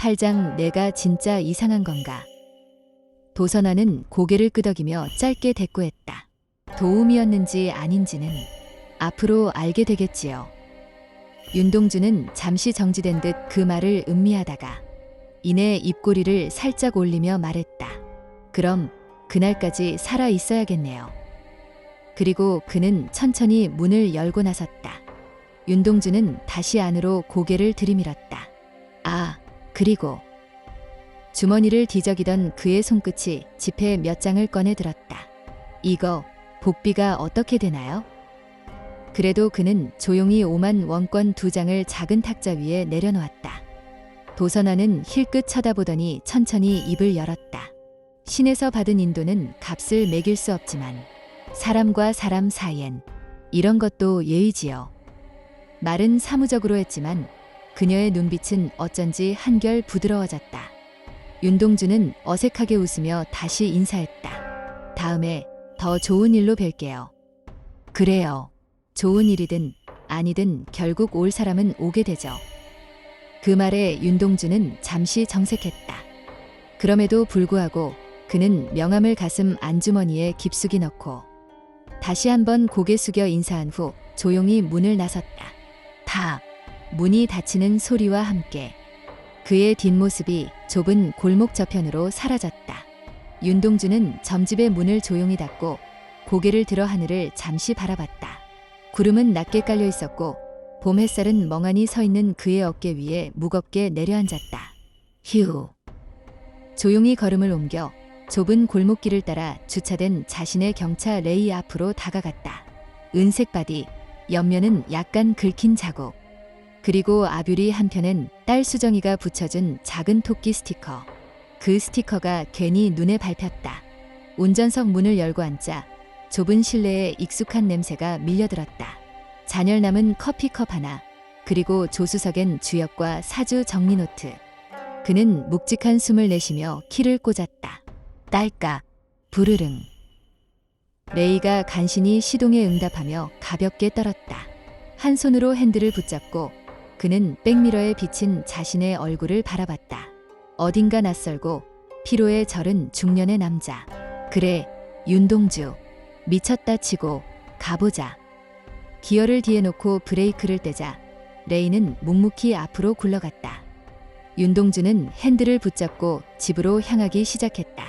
8장 내가 진짜 이상한 건가? 도선아는 고개를 끄덕이며 짧게 대꾸했다. 도움이었는지 아닌지는 앞으로 알게 되겠지요. 윤동주는 잠시 정지된 듯 그 말을 음미하다가 이내 입꼬리를 살짝 올리며 말했다. 그럼 그날까지 살아 있어야겠네요. 그리고 그는 천천히 문을 열고 나섰다. 윤동주는 다시 안으로 고개를 들이밀었다. 아, 그리고 주머니를 뒤적이던 그의 손끝이 지폐 몇 장을 꺼내 들었다. 이거 복비가 어떻게 되나요? 그래도 그는 조용히 5만 원권 2장을 작은 탁자 위에 내려놓았다. 도선아는 힐끗 쳐다보더니 천천히 입을 열었다. 신에서 받은 인도는 값을 매길 수 없지만 사람과 사람 사이엔 이런 것도 예의지요. 말은 사무적으로 했지만 그녀의 눈빛은 어쩐지 한결 부드러워졌다. 윤동주는 어색하게 웃으며 다시 인사했다. 다음에 더 좋은 일로 뵐게요. 그래요. 좋은 일이든 아니든 결국 올 사람은 오게 되죠. 그 말에 윤동주는 잠시 정색했다. 그럼에도 불구하고 그는 명함을 가슴 안주머니에 깊숙이 넣고 다시 한번 고개 숙여 인사한 후 조용히 문을 나섰다. 다 문이 닫히는 소리와 함께 그의 뒷모습이 좁은 골목 저편으로 사라졌다. 윤동주는 점집의 문을 조용히 닫고 고개를 들어 하늘을 잠시 바라봤다. 구름은 낮게 깔려 있었고 봄 햇살은 멍하니 서 있는 그의 어깨 위에 무겁게 내려앉았다. 휴. 조용히 걸음을 옮겨 좁은 골목길을 따라 주차된 자신의 경차 레이 앞으로 다가갔다. 은색 바디, 옆면은 약간 긁힌 자국. 그리고 아뷰리 한편엔 딸 수정이가 붙여준 작은 토끼 스티커. 그 스티커가 괜히 눈에 밟혔다. 운전석 문을 열고 앉자 좁은 실내에 익숙한 냄새가 밀려들었다. 잔열 남은 커피컵 하나, 그리고 조수석엔 주역과 사주 정리 노트. 그는 묵직한 숨을 내쉬며 키를 꽂았다. 딸까, 부르릉. 레이가 간신히 시동에 응답하며 가볍게 떨었다. 한 손으로 핸들을 붙잡고 그는 백미러에 비친 자신의 얼굴을 바라봤다. 어딘가 낯설고 피로에 절은 중년의 남자. 그래, 윤동주. 미쳤다 치고 가보자. 기어를 뒤에 놓고 브레이크를 떼자 레이는 묵묵히 앞으로 굴러갔다. 윤동주는 핸들을 붙잡고 집으로 향하기 시작했다.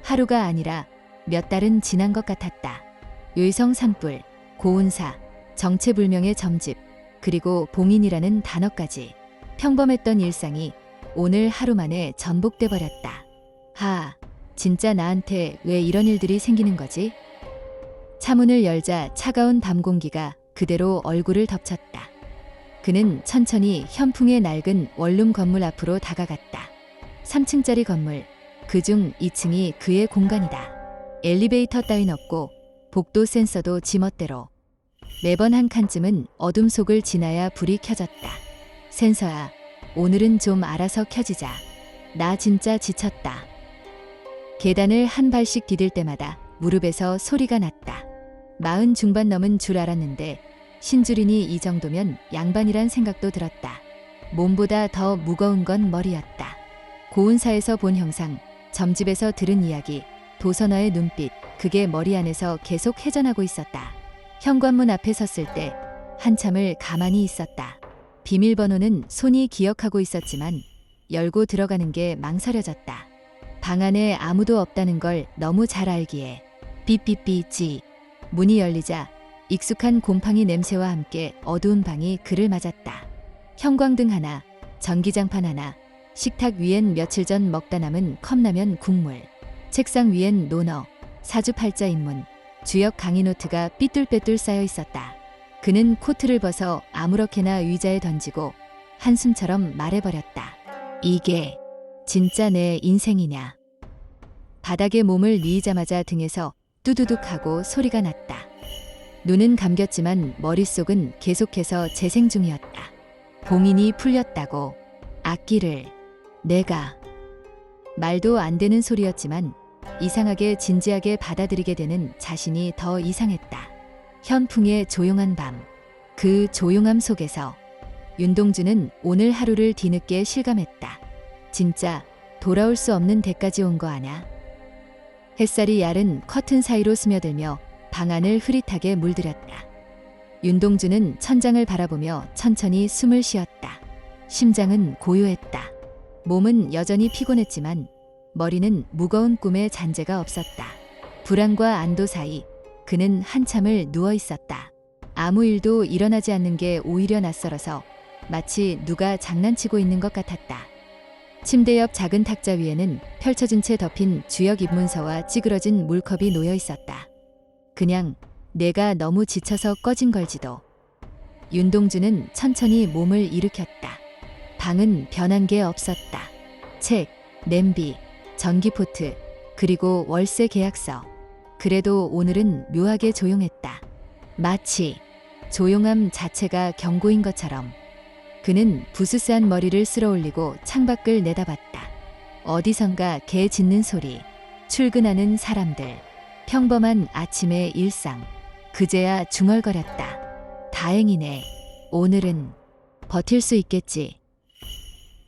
하루가 아니라 몇 달은 지난 것 같았다. 요이성 산불, 고운사, 정체불명의 점집, 그리고 봉인이라는 단어까지 평범했던 일상이 오늘 하루 만에 전복돼 버렸다. 하, 진짜 나한테 왜 이런 일들이 생기는 거지? 차문을 열자 차가운 밤 공기가 그대로 얼굴을 덮쳤다. 그는 천천히 현풍의 낡은 원룸 건물 앞으로 다가갔다. 3층짜리 건물, 그중 2층이 그의 공간이다. 엘리베이터 따윈 없고 복도 센서도 지멋대로. 매번 한 칸쯤은 어둠 속을 지나야 불이 켜졌다. 센서야, 오늘은 좀 알아서 켜지자. 나 진짜 지쳤다. 계단을 한 발씩 디딜 때마다 무릎에서 소리가 났다. 40 중반 넘은 줄 알았는데 신줄이니 이 정도면 양반이란 생각도 들었다. 몸보다 더 무거운 건 머리였다. 고운사에서 본 형상, 점집에서 들은 이야기, 도선아의 눈빛, 그게 머리 안에서 계속 회전하고 있었다. 현관문 앞에 섰을 때 한참을 가만히 있었다. 비밀번호는 손이 기억하고 있었지만 열고 들어가는 게 망설여졌다. 방 안에 아무도 없다는 걸 너무 잘 알기에 삐삐삐지. 문이 열리자 익숙한 곰팡이 냄새와 함께 어두운 방이 그를 맞았다. 형광등 하나, 전기장판 하나, 식탁 위엔 며칠 전 먹다 남은 컵라면 국물, 책상 위엔 논어, 사주팔자 입문, 주역 강의 노트가 삐뚤빼뚤 쌓여 있었다. 그는 코트를 벗어 아무렇게나 의자에 던지고 한숨처럼 말해버렸다. 이게 진짜 내 인생이냐. 바닥에 몸을 뉘이자마자 등에서 뚜두둑 하고 소리가 났다. 눈은 감겼지만 머릿속은 계속해서 재생 중이었다. 봉인이 풀렸다고. 악기를. 내가. 말도 안 되는 소리였지만 이상하게 진지하게 받아들이게 되는 자신이 더 이상했다. 현풍의 조용한 밤. 그 조용함 속에서 윤동주는 오늘 하루를 뒤늦게 실감했다. 진짜 돌아올 수 없는 데까지 온 거 아냐? 햇살이 야른 커튼 사이로 스며들며 방 안을 흐릿하게 물들였다. 윤동주는 천장을 바라보며 천천히 숨을 쉬었다. 심장은 고요했다. 몸은 여전히 피곤했지만 머리는 무거운 꿈에 잔재가 없었다. 불안과 안도 사이 그는 한참을 누워 있었다. 아무 일도 일어나지 않는 게 오히려 낯설어서 마치 누가 장난치고 있는 것 같았다. 침대 옆 작은 탁자 위에는 펼쳐진 채 덮인 주역 입문서와 찌그러진 물컵이 놓여 있었다. 그냥 내가 너무 지쳐서 꺼진 걸지도. 윤동주는 천천히 몸을 일으켰다. 방은 변한 게 없었다. 책, 냄비, 전기포트, 그리고 월세 계약서. 그래도 오늘은 묘하게 조용했다. 마치 조용함 자체가 경고인 것처럼. 그는 부스스한 머리를 쓸어올리고 창밖을 내다봤다. 어디선가 개 짖는 소리, 출근하는 사람들, 평범한 아침의 일상. 그제야 중얼거렸다. 다행이네. 오늘은 버틸 수 있겠지.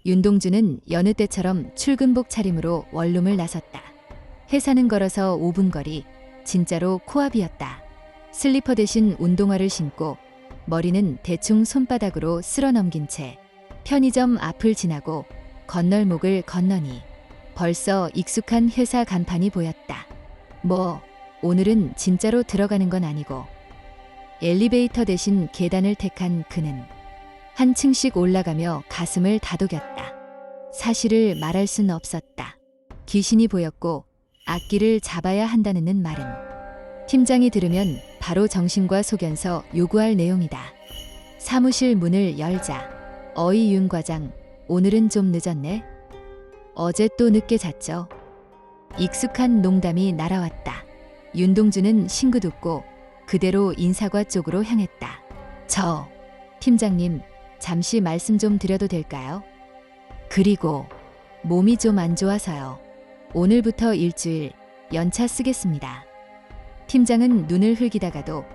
윤동주는 여느 때처럼 출근복 차림으로 원룸을 나섰다. 회사는 걸어서 5분 거리, 진짜로 코앞이었다. 슬리퍼 대신 운동화를 신고 머리는 대충 손바닥으로 쓸어 넘긴 채 편의점 앞을 지나고 건널목을 건너니 벌써 익숙한 회사 간판이 보였다. 오늘은 진짜로 들어가는 건 아니고. 엘리베이터 대신 계단을 택한 그는 한 층씩 올라가며 가슴을 다독였다. 사실을 말할 순 없었다. 귀신이 보였고 악기를 잡아야 한다는 말은 팀장이 들으면 바로 정신과 소견서 요구할 내용이다. 사무실 문을 열자. 어이 윤 과장, 오늘은 좀 늦었네. 어제 또 늦게 잤죠. 익숙한 농담이 날아왔다. 윤동주는 싱긋 웃고 그대로 인사과 쪽으로 향했다. 팀장님, 잠시 말씀 좀 드려도 될까요? 그리고 몸이 좀 안 좋아서요. 오늘부터 일주일 연차 쓰겠습니다. 팀장은 눈을 흘기다가도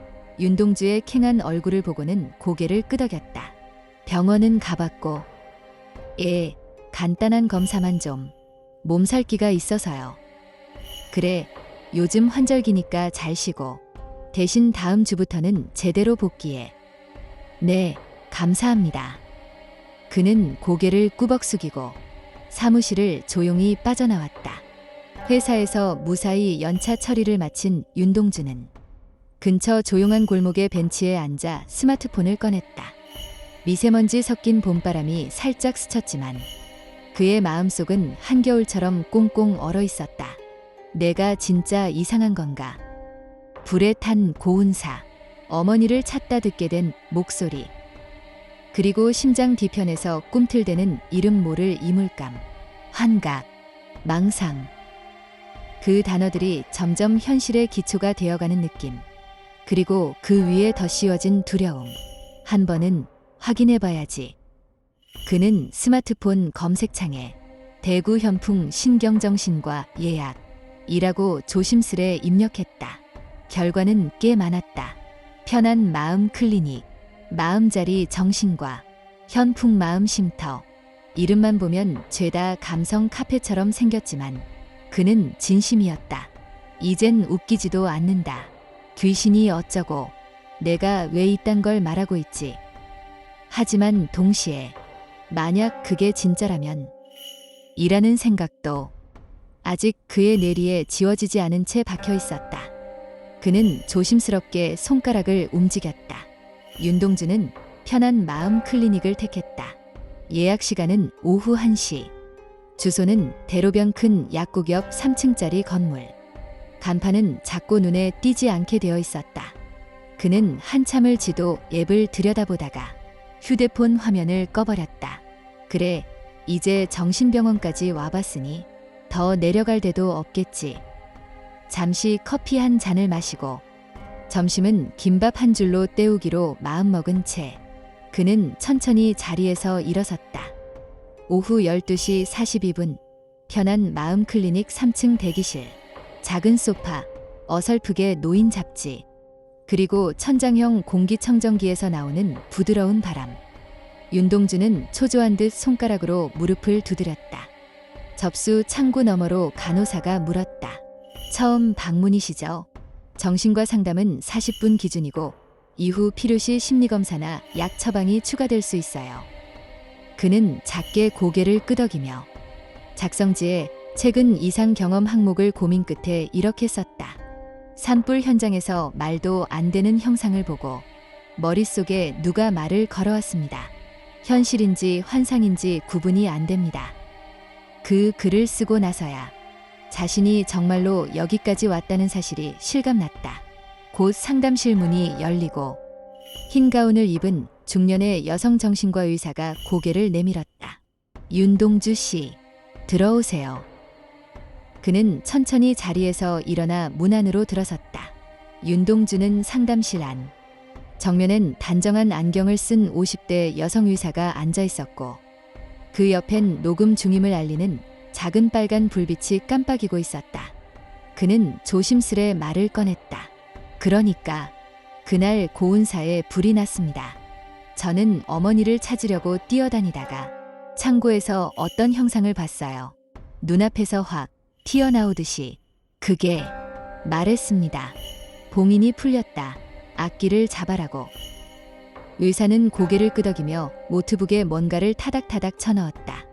윤동주의 캥한 얼굴을 보고는 고개를 끄덕였다. 병원은 가봤고, 간단한 검사만 좀. 몸살기가 있어서요. 그래, 요즘 환절기니까 잘 쉬고 대신 다음 주부터는 제대로 복귀해. 네, 감사합니다. 그는 고개를 꾸벅 숙이고 사무실을 조용히 빠져나왔다. 회사에서 무사히 연차 처리를 마친 윤동주는 근처 조용한 골목의 벤치에 앉아 스마트폰을 꺼냈다. 미세먼지 섞인 봄바람이 살짝 스쳤지만 그의 마음속은 한겨울처럼 꽁꽁 얼어 있었다. 내가 진짜 이상한 건가? 불에 탄 고운사, 어머니를 찾다 듣게 된 목소리, 그리고 심장 뒤편에서 꿈틀대는 이름 모를 이물감, 환각, 망상. 그 단어들이 점점 현실의 기초가 되어가는 느낌. 그리고 그 위에 더 씌워진 두려움. 한 번은 확인해봐야지. 그는 스마트폰 검색창에 대구 현풍 신경정신과 예약이라고 조심스레 입력했다. 결과는 꽤 많았다. 편한 마음 클리닉, 마음자리 정신과, 현풍 마음 쉼터. 이름만 보면 죄다 감성 카페처럼 생겼지만 그는 진심이었다. 이젠 웃기지도 않는다. 귀신이 어쩌고, 내가 왜 이딴 걸 말하고 있지. 하지만 동시에 만약 그게 진짜라면 이라는 생각도 아직 그의 뇌리에 지워지지 않은 채 박혀 있었다. 그는 조심스럽게 손가락을 움직였다. 윤동주는 편한 마음 클리닉을 택했다. 예약 시간은 오후 1시. 주소는 대로변 큰 약국 옆 3층짜리 건물. 간판은 작고 눈에 띄지 않게 되어 있었다. 그는 한참을 지도 앱을 들여다보다가 휴대폰 화면을 꺼버렸다. 그래, 이제 정신병원까지 와봤으니 더 내려갈 데도 없겠지. 잠시 커피 한 잔을 마시고 점심은 김밥 한 줄로 때우기로 마음먹은 채 그는 천천히 자리에서 일어섰다. 오후 12시 42분, 편한 마음 클리닉 3층 대기실. 작은 소파, 어설프게 놓인 잡지, 그리고 천장형 공기청정기에서 나오는 부드러운 바람. 윤동주는 초조한 듯 손가락으로 무릎을 두드렸다. 접수 창구 너머로 간호사가 물었다. 처음 방문이시죠? 정신과 상담은 40분 기준이고 이후 필요시 심리검사나 약 처방이 추가될 수 있어요. 그는 작게 고개를 끄덕이며 작성지에 최근 이상 경험 항목을 고민 끝에 이렇게 썼다. 산불 현장에서 말도 안 되는 형상을 보고 머릿속에 누가 말을 걸어왔습니다. 현실인지 환상인지 구분이 안 됩니다. 그 글을 쓰고 나서야 자신이 정말로 여기까지 왔다는 사실이 실감났다. 곧 상담실 문이 열리고 흰 가운을 입은 중년의 여성 정신과 의사가 고개를 내밀었다. 윤동주 씨, 들어오세요. 그는 천천히 자리에서 일어나 문 안으로 들어섰다. 윤동주는 상담실 안. 정면엔 단정한 안경을 쓴 50대 여성 의사가 앉아 있었고 그 옆엔 녹음 중임을 알리는 작은 빨간 불빛이 깜빡이고 있었다. 그는 조심스레 말을 꺼냈다. 그러니까 그날 고운사에 불이 났습니다. 저는 어머니를 찾으려고 뛰어다니다가 창고에서 어떤 형상을 봤어요. 눈앞에서 확 튀어나오듯이. 그게 말했습니다. 봉인이 풀렸다. 악기를 잡아라고. 의사는 고개를 끄덕이며 노트북에 뭔가를 타닥타닥 쳐넣었다.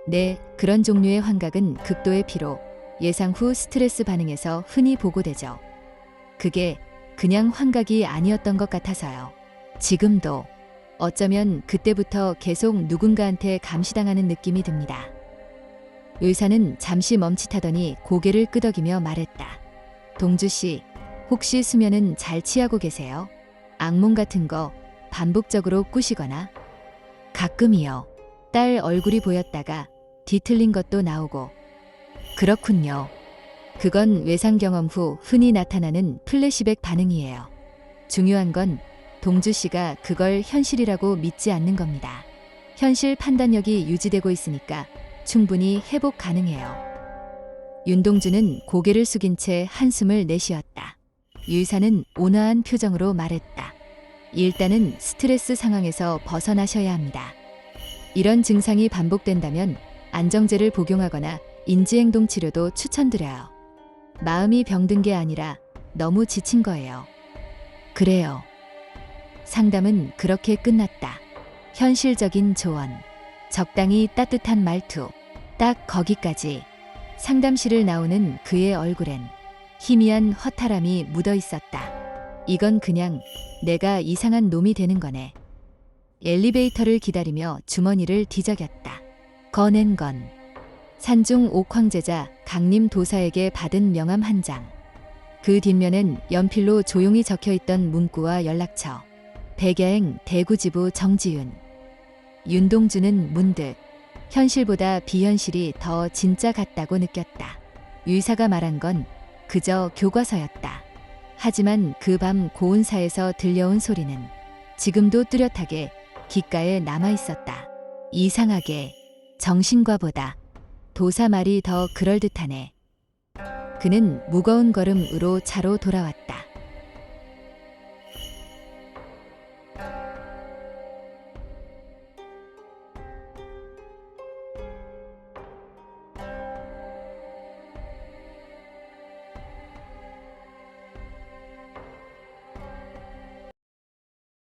네, 그런 종류의 환각은 극도의 피로, 예상 후 스트레스 반응에서 흔히 보고되죠. 그게 그냥 환각이 아니었던 것 같아서요. 지금도 어쩌면 그때부터 계속 누군가한테 감시당하는 느낌이 듭니다. 의사는 잠시 멈칫하더니 고개를 끄덕이며 말했다. 동주 씨, 혹시 수면은 잘 취하고 계세요? 악몽 같은 거 반복적으로 꾸시거나? 가끔이요. 딸 얼굴이 보였다가 뒤틀린 것도 나오고. 그렇군요. 그건 외상 경험 후 흔히 나타나는 플래시백 반응이에요. 중요한 건 동주 씨가 그걸 현실이라고 믿지 않는 겁니다. 현실 판단력이 유지되고 있으니까 충분히 회복 가능해요. 윤동주는 고개를 숙인 채 한숨을 내쉬었다. 의사는 온화한 표정으로 말했다. 일단은 스트레스 상황에서 벗어나셔야 합니다. 이런 증상이 반복된다면 안정제를 복용하거나 인지행동 치료도 추천드려요. 마음이 병든 게 아니라 너무 지친 거예요. 그래요. 상담은 그렇게 끝났다. 현실적인 조언, 적당히 따뜻한 말투, 딱 거기까지. 상담실을 나오는 그의 얼굴엔 희미한 허탈함이 묻어 있었다. 이건 그냥 내가 이상한 놈이 되는 거네. 엘리베이터를 기다리며 주머니를 뒤적였다. 꺼낸 건 산중 옥황제자 강림 도사에게 받은 명함 한 장. 그 뒷면엔 연필로 조용히 적혀있던 문구와 연락처. 백야행 대구지부 정지윤. 윤동주는 문득 현실보다 비현실이 더 진짜 같다고 느꼈다. 의사가 말한 건 그저 교과서였다. 하지만 그 밤 고운사에서 들려온 소리는 지금도 뚜렷하게 귓가에 남아있었다. 이상하게 정신과보다 도사 말이 더 그럴듯하네. 그는 무거운 걸음으로 차로 돌아왔다.